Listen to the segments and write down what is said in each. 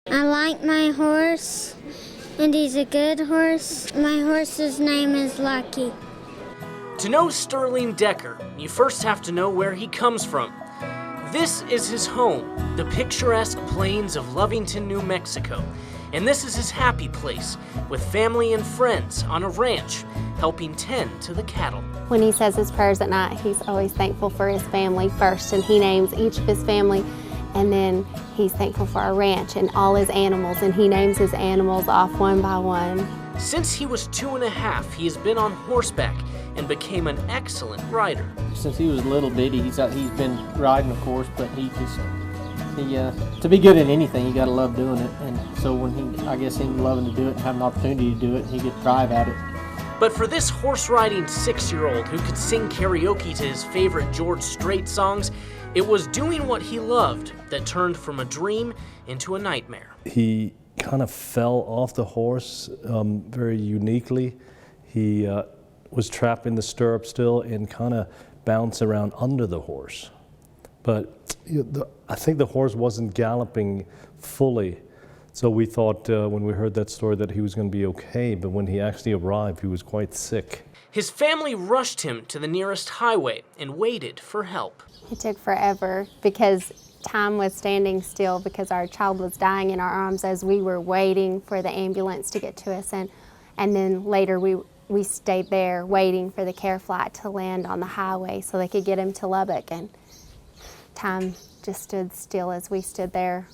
I like my horse, and he's a good horse. My horse's name is Lucky. To know Sterling Decker, you first have to know where he comes from. This is his home, the picturesque plains of Lovington, New Mexico. And this is his happy place, with family and friends on a ranch, helping tend to the cattle. When he says his prayers at night, he's always thankful for his family first, and he names each of his family, and then he's thankful for our ranch and all his animals, and he names his animals off one by one. Since he was 2.5, he has been on horseback and became an excellent rider. Since he was little bitty, he's been riding, of course, but to be good at anything, you gotta love doing it. And so when him loving to do it and having an opportunity to do it, he could thrive at it. But for this horse-riding 6-year-old who could sing karaoke to his favorite George Strait songs, it was doing what he loved that turned from a dream into a nightmare. He kind of fell off the horse very uniquely. He was trapped in the stirrup still and kind of bounced around under the horse. But I think the horse wasn't galloping fully. So we thought when we heard that story that he was going to be okay, but when he actually arrived, he was quite sick. His family rushed him to the nearest highway and waited for help. It took forever because time was standing still because our child was dying in our arms as we were waiting for the ambulance to get to us. And then later we stayed there waiting for the care flight to land on the highway so they could get him to Lubbock. And time just stood still as we stood there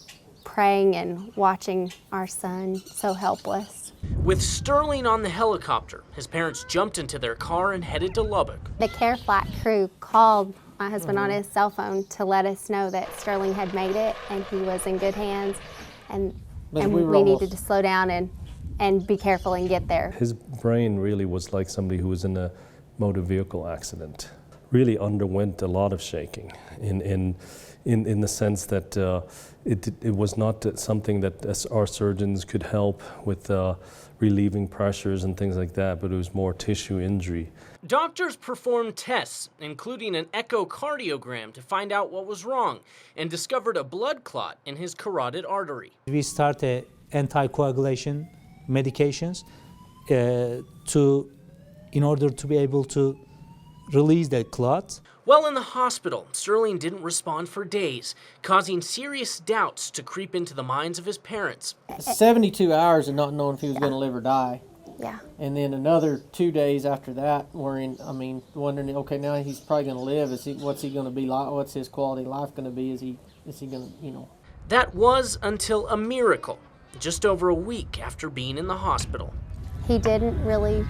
praying and watching our son so helpless. With Sterling on the helicopter, his parents jumped into their car and headed to Lubbock. The care flight crew called my husband on his cell phone to let us know that Sterling had made it and he was in good hands, and we needed to slow down and be careful and get there. His brain really was like somebody who was in a motor vehicle accident. Really underwent a lot of shaking in the sense that it was not something that our surgeons could help with relieving pressures and things like that, but it was more tissue injury. Doctors performed tests, including an echocardiogram, to find out what was wrong, and discovered a blood clot in his carotid artery. We started anticoagulation medications in order to be able to release that clot. While in the hospital, Sterling didn't respond for days, causing serious doubts to creep into the minds of his parents. 72 hours of not knowing if he was going to live or die. Yeah. And then another 2 days after that, wondering, okay, now he's probably going to live. What's he going to be like? What's his quality of life going to be? Is he going to, That was until a miracle, just over a week after being in the hospital. He didn't really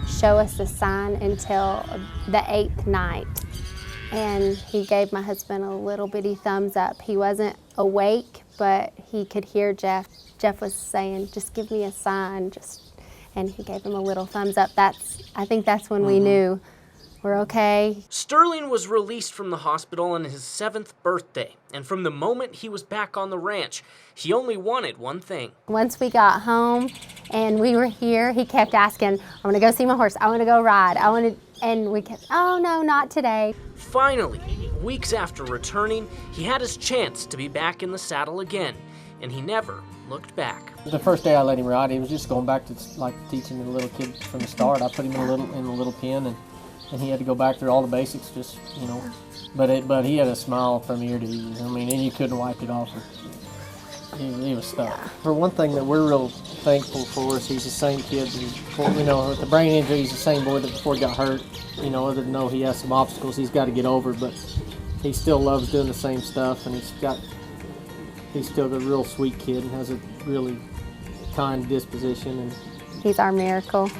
show us a sign until the 8th night. And he gave my husband a little bitty thumbs up. He wasn't awake, but he could hear Jeff. Jeff was saying, just give me a sign, and he gave him a little thumbs up. I think that's when we knew we're okay. Sterling was released from the hospital on his 7th birthday, and from the moment he was back on the ranch, he only wanted one thing. Once we got home and we were here, he kept asking, I want to go see my horse, I want to go ride, and we kept, oh no, not today. Finally, weeks after returning, he had his chance to be back in the saddle again, and he never looked back. The first day I let him ride, he was just going back to like teaching the little kid from the start. I put him in a little pen, and he had to go back through all the basics, but he had a smile from ear to ear. And you couldn't wipe it off. He was stuck. Yeah. For one thing that we're real thankful for is he's the same kid. With the brain injury, he's the same boy that before he got hurt. Other than know he has some obstacles he's got to get over, but he still loves doing the same stuff, and he's still a real sweet kid and has a really kind disposition. And he's our miracle.